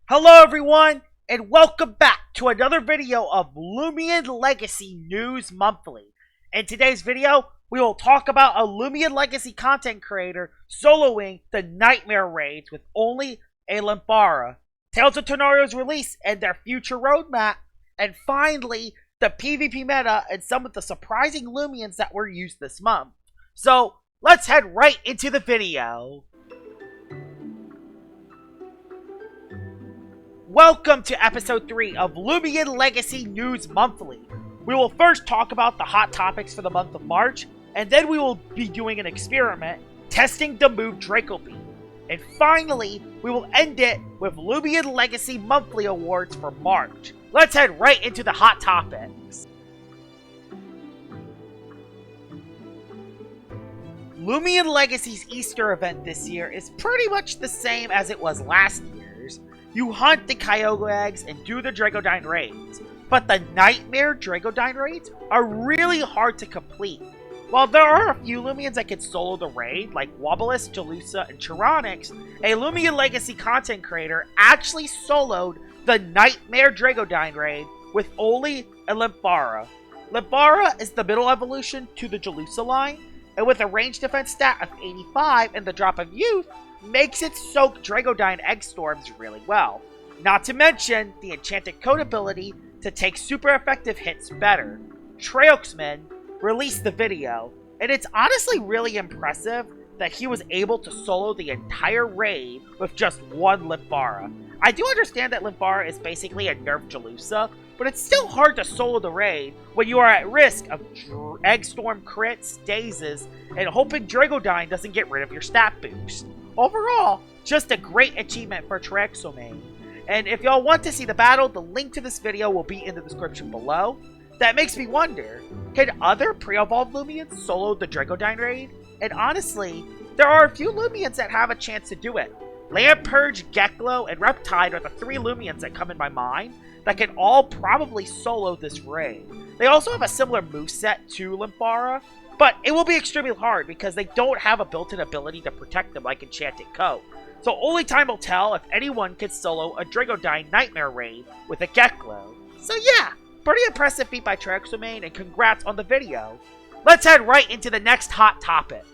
Hello everyone, and welcome back to another video of Loomian Legacy News Monthly. In today's video, we will talk about a Loomian Legacy content creator soloing the Nightmare raids with only a Laphyra, Tales of Torio's release and their future roadmap, and finally, the PvP meta and some of the surprising Loomians that were used this month. So, let's head right into the video. Welcome to episode 3 of Loomian Legacy News Monthly. We will first talk about the hot topics for the month of March, and then we will be doing an experiment, testing the move Draco Beams. And finally, we will end it with Loomian Legacy Monthly Awards for March. Let's head right into the hot topics. Loomian Legacy's Easter event this year is pretty much the same as it was last year's. You hunt the Kyogre eggs and do the Dracodyne raids, but the Nightmare Dracodyne raids are really hard to complete. While there are a few Loomians that can solo the raid, like Wobbulis, Jalusa, and Chironix, a Loomian Legacy content creator actually soloed the Nightmare Dracodyne raid with only a Laphyra. Laphyra is the middle evolution to the Jalusa line, and with a range defense stat of 85 and the drop of youth, makes it soak Dracodyne egg storms really well. Not to mention the enchanted code ability to take super effective hits better. Trexomain released the video, and it's honestly really impressive that he was able to solo the entire raid with just one Laphyra. I do understand that Laphyra is basically a nerfed Jalusa, but it's still hard to solo the raid when you are at risk of egg storm crits, stasis, and hoping Dracodyne doesn't get rid of your stat boost. Overall, just a great achievement for Trexomain. And if y'all want to see the battle, the link to this video will be in the description below. That makes me wonder, can other pre-evolved Loomians solo the Dracodyne raid? And honestly, there are a few Loomians that have a chance to do it. Lampurge, Geklo, and Reptide are the 3 Loomians that come in my mind that can all probably solo this raid. They also have a similar moveset to Laphyra, but it will be extremely hard because they don't have a built-in ability to protect them like Enchanted Coat. So only time will tell if anyone can solo a Dracodyne Nightmare raid with a Geklo. So yeah, pretty impressive feat by Trexomain, and congrats on the video. Let's head right into the next hot topic.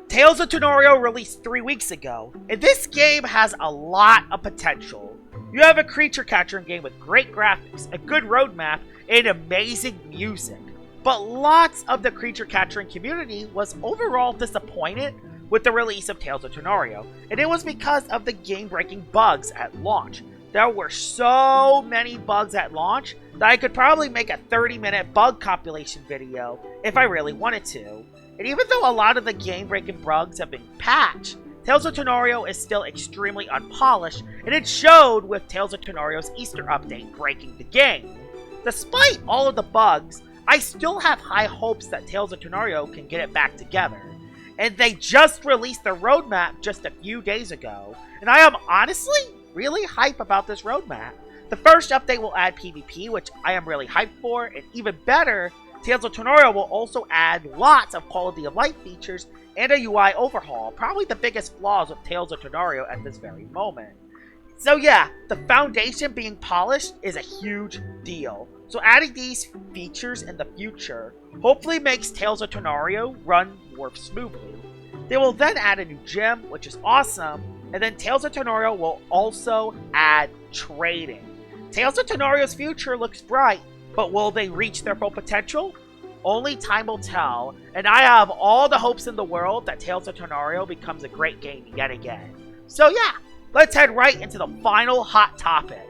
Tales of Torio released 3 weeks ago, and this game has a lot of potential. You have a creature capturing game with great graphics, a good roadmap, and amazing music. But lots of the creature capturing community was overall disappointed with the release of Tales of Torio, and it was because of the game-breaking bugs at launch. There were so many bugs at launch that I could probably make a 30-minute bug compilation video if I really wanted to. And even though a lot of the game-breaking bugs have been patched, Tales of Torio is still extremely unpolished, and it showed with Tales of Tonorio's Easter update breaking the game. Despite all of the bugs, I still have high hopes that Tales of Torio can get it back together. And they just released the roadmap just a few days ago, and I am honestly really hype about this roadmap. The first update will add PvP, which I am really hyped for, and even better, Tales of Torio will also add lots of quality of life features and a UI overhaul, probably the biggest flaws of Tales of Torio at this very moment. So yeah, the foundation being polished is a huge deal. So adding these features in the future hopefully makes Tales of Torio run more smoothly. They will then add a new gym, which is awesome, and then Tales of Torio will also add trading. Tales of Tonorio's future looks bright, but will they reach their full potential? Only time will tell, and I have all the hopes in the world that Tales of Torio becomes a great game yet again. So yeah, let's head right into the final hot topic.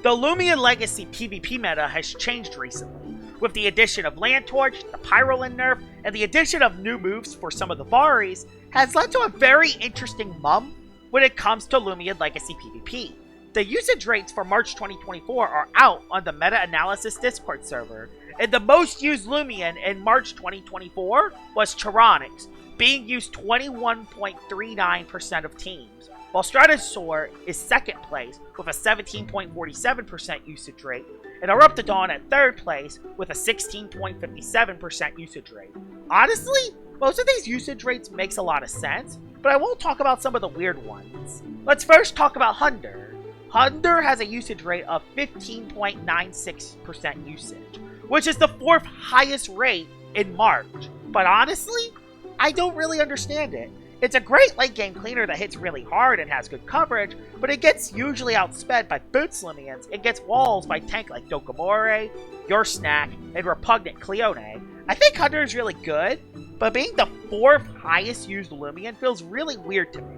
The Loomian Legacy PvP meta has changed recently, with the addition of Landtorch, the Pyrolin nerf, and the addition of new moves for some of the Varis has led to a very interesting month when it comes to Loomian Legacy PvP. The usage rates for March 2024 are out on the meta-analysis Discord server, and the most used Loomian in March 2024 was Chironix, being used 21.39% of teams, while Stratosaur is second place with a 17.47% usage rate, and Eruptodon at 3rd place with a 16.57% usage rate. Honestly, most of these usage rates makes a lot of sense, but I won't talk about some of the weird ones. Let's first talk about Hunder. Hunder has a usage rate of 15.96% usage, which is the 4th highest rate in March. But honestly, I don't really understand it. It's a great late game cleaner that hits really hard and has good coverage, but it gets usually outsped by Boots Loomians. It gets walls by tank like Dokomore, Your Snack, and Repugnant Cleone. I think Hunter is really good, but being the 4th highest used Loomian feels really weird to me.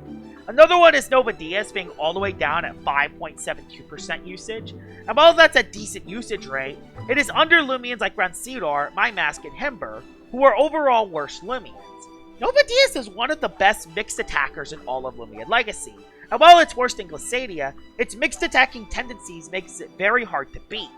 Another one is Nova Diaz being all the way down at 5.72% usage. And while that's a decent usage rate, it is under Loomians like Rancidor, Mask, and Himber, who are overall worse Loomians. Nova Diaz is one of the best mixed attackers in all of Loomian Legacy, and while it's worse than Glaciadia, its mixed attacking tendencies makes it very hard to beat.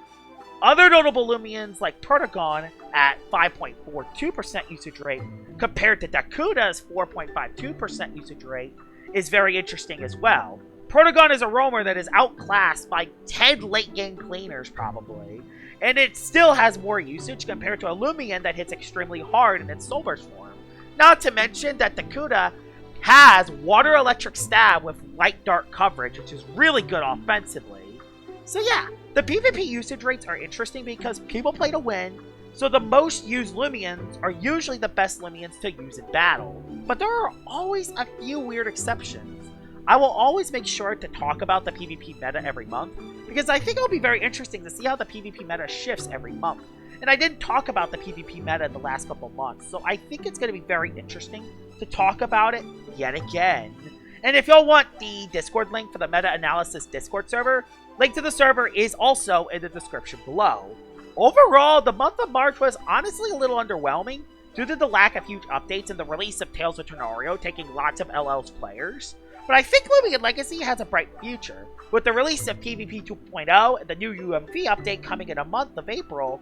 Other notable Loomians like Protogon at 5.42% usage rate compared to Dakuta's 4.52% usage rate is very interesting as well. Protogon is a roamer that is outclassed by 10 late game cleaners probably, and it still has more usage compared to a Loomian that hits extremely hard in its Soulburst form. Not to mention that Dakuta has Water Electric Stab with Light Dark coverage, which is really good offensively. So yeah, the PvP usage rates are interesting because people play to win, so the most used Loomians are usually the best Loomians to use in battle. But there are always a few weird exceptions. I will always make sure to talk about the PvP meta every month, because I think it'll be very interesting to see how the PvP meta shifts every month. And I didn't talk about the PvP meta in the last couple months, so I think it's going to be very interesting to talk about it yet again. And if y'all want the Discord link for the Meta Analysis Discord server, link to the server is also in the description below. Overall, the month of March was honestly a little underwhelming due to the lack of huge updates and the release of Tales of Torio taking lots of LL's players. But I think Loomian Legacy has a bright future. With the release of PvP 2.0 and the new UMV update coming in a month of April,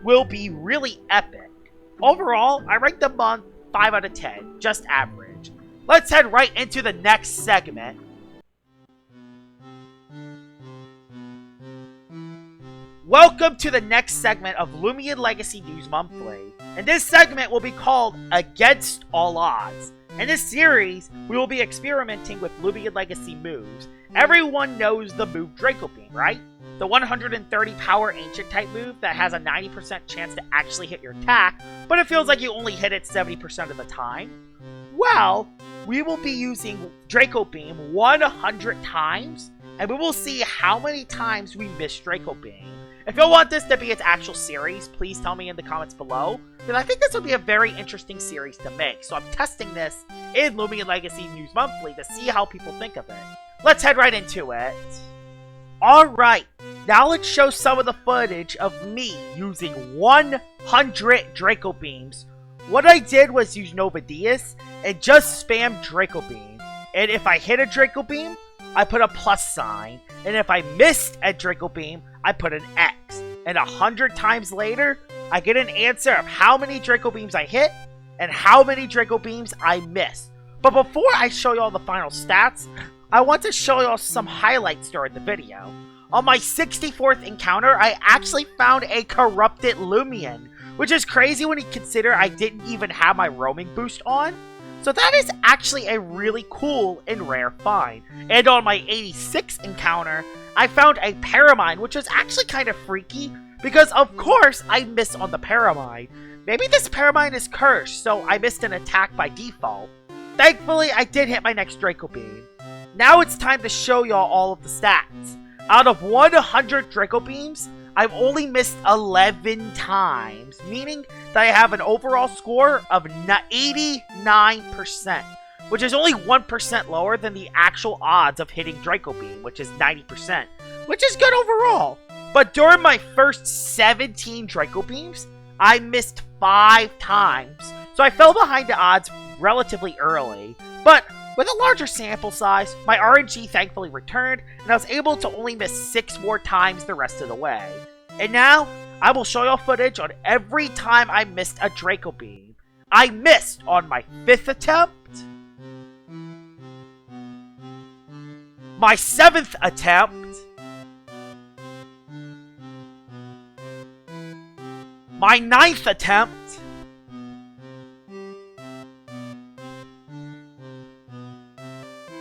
will be really epic. Overall, I rank the month 5 out of 10, just average. Let's head right into the next segment. Welcome to the next segment of Loomian Legacy News Monthly, and this segment will be called Against All Odds. In this series, we will be experimenting with Loomian Legacy moves. Everyone knows the move Draco Beam, right? The 130 power ancient type move that has a 90% chance to actually hit your attack, but it feels like you only hit it 70% of the time. Well, we will be using Draco Beam 100 times, and we will see how many times we miss Draco Beam. If you want this to be its actual series, please tell me in the comments below, because I think this will be a very interesting series to make. So I'm testing this in Loomian Legacy News Monthly to see how people think of it. Let's head right into it. Alright, now let's show some of the footage of me using 100 Draco Beams. What I did was use Nova Diaz and just spam Draco Beam. And if I hit a Draco Beam, I put a plus sign. And if I missed a Draco Beam, I put an X. And 100 times later, I get an answer of how many Draco Beams I hit and how many Draco Beams I missed. But before I show y'all the final stats, I want to show y'all some highlights during the video. On my 64th encounter, I actually found a corrupted Loomian, which is crazy when you consider I didn't even have my roaming boost on. So that is actually a really cool and rare find. And on my 86th encounter, I found a Paramine, which was actually kind of freaky, because of course I missed on the Paramine. Maybe this Paramine is cursed, so I missed an attack by default. Thankfully, I did hit my next Draco Beam. Now it's time to show y'all all of the stats. Out of 100 Draco Beams, I've only missed 11 times, meaning that I have an overall score of 89%, which is only 1% lower than the actual odds of hitting Draco Beam, which is 90%, which is good overall. But during my first 17 Draco Beams, I missed 5 times, so I fell behind the odds relatively early. But with a larger sample size, my RNG thankfully returned, and I was able to only miss 6 more times the rest of the way. And now, I will show y'all footage on every time I missed a Draco Beam. I missed on my 5th attempt, my 7th attempt, My 9th attempt.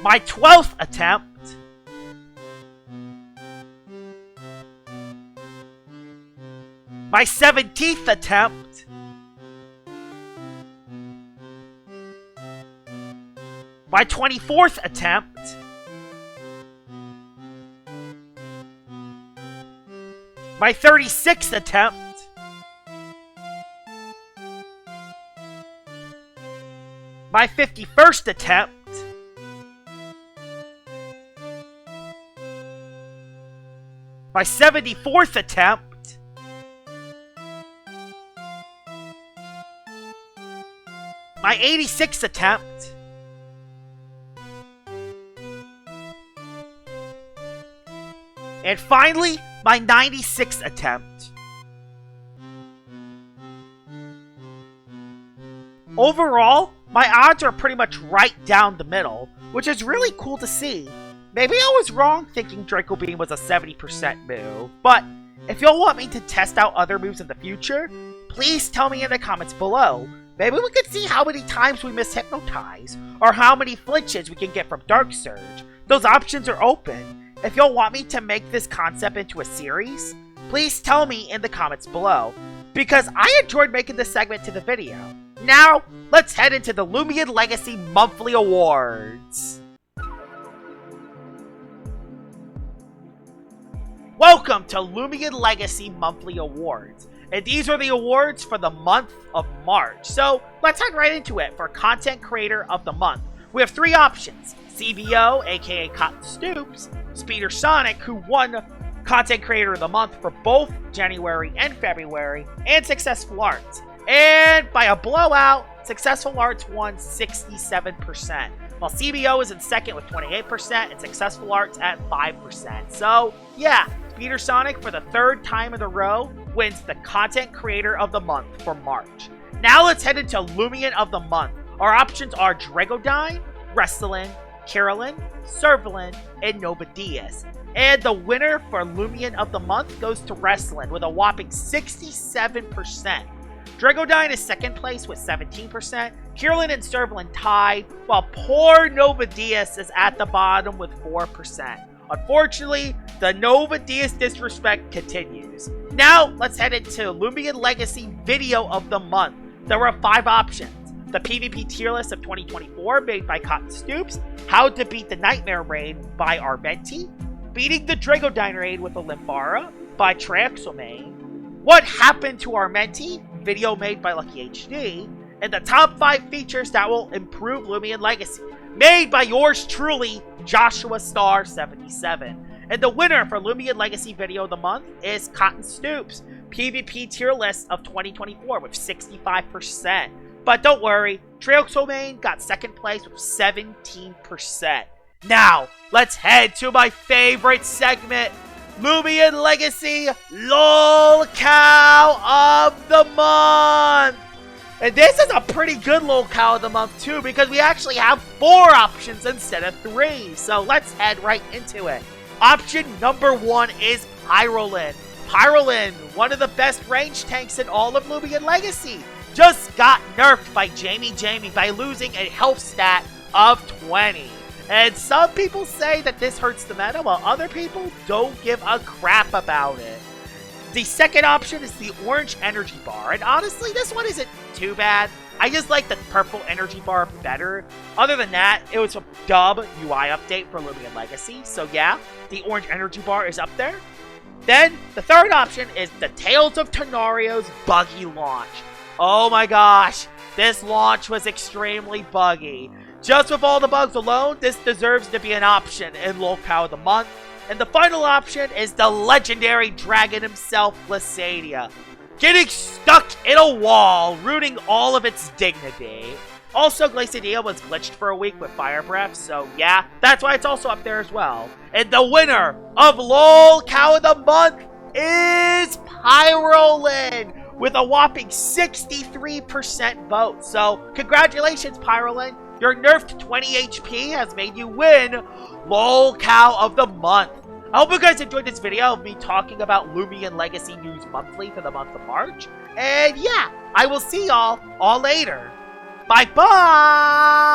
My 12th attempt. My 17th attempt. My 24th attempt. My 36th attempt. My 51st attempt. My 74th attempt. My 86th attempt. And finally, my 96th attempt. Overall, my odds are pretty much right down the middle, which is really cool to see. Maybe I was wrong thinking Draco Beam was a 70% move, but if y'all want me to test out other moves in the future, please tell me in the comments below. Maybe we could see how many times we miss Hypnotize, or how many flinches we can get from Dark Surge. Those options are open. If y'all want me to make this concept into a series, please tell me in the comments below, because I enjoyed making this segment to the video. Now, let's head into the Loomian Legacy Monthly Awards. Welcome to Loomian Legacy Monthly Awards, and these are the awards for the month of March. So, let's head right into it. For Content Creator of the Month, we have 3 options. CBO, aka Cotton Stoops, Speeder Sonic, who won Content Creator of the Month for both January and February, and Successful Arts. And by a blowout, Successful Arts won 67%, while CBO is in second with 28% and Successful Arts at 5%. So, yeah, Speeder Sonic, for the 3rd time in a row, wins the Content Creator of the Month for March. Now let's head into Loomian of the Month. Our options are Dragodine, Wrestlin, Carolyn, Servalin, and Novadius. And the winner for Loomian of the Month goes to Wrestlin with a whopping 67%. Dragodine is 2nd place with 17%, Carolyn and Servalin tied, while poor Novadius is at the bottom with 4%. Unfortunately, the Novadius disrespect continues. Now, let's head into Loomian Legacy Video of the Month. There were 5 options. The PvP tier list of 2024 made by Cotton Stoops, How to Beat the Nightmare Raid by Armenti, Beating the Dragodine Raid with a Laphyra by Trexomain, What Happened to Armenti, video made by Lucky HD, and the top 5 features that will improve Loomian Legacy, made by yours truly, Joshua Star 77. And the winner for Loomian Legacy Video of the Month is Cotton Stoops, PvP tier list of 2024 with 65%. But don't worry, Trexomain got 2nd place with 17%. Now, let's head to my favorite segment, Loomian Legacy LOL Cow of the Month! And this is a pretty good LOL Cow of the Month too, because we actually have 4 options instead of 3. So let's head right into it. Option number 1 is Pyrolin. Pyrolin, one of the best range tanks in all of Loomian Legacy, just got nerfed by Jamie by losing a health stat of 20. And some people say that this hurts the meta, while other people don't give a crap about it. The 2nd option is the orange energy bar, and honestly, this one isn't too bad. I just like the purple energy bar better. Other than that, it was a dub UI update for Loomian Legacy, so yeah, the orange energy bar is up there. Then, the 3rd option is the Tales of Torio's buggy launch. Oh my gosh, this launch was extremely buggy. Just with all the bugs alone, this deserves to be an option in LOL Cow of the Month. And the final option is the legendary dragon himself, Glacidia, getting stuck in a wall, ruining all of its dignity. Also, Glacidia was glitched for a week with Fire Breath, so yeah, that's why it's also up there as well. And the winner of LOL Cow of the Month is Pyrolin, with a whopping 63% vote. So, congratulations, Pyrolin. Your nerfed 20 HP has made you win LOL Cow of the Month. I hope you guys enjoyed this video of me talking about Loomian Legacy News Monthly for the month of March. And yeah, I will see y'all all later. Bye-bye!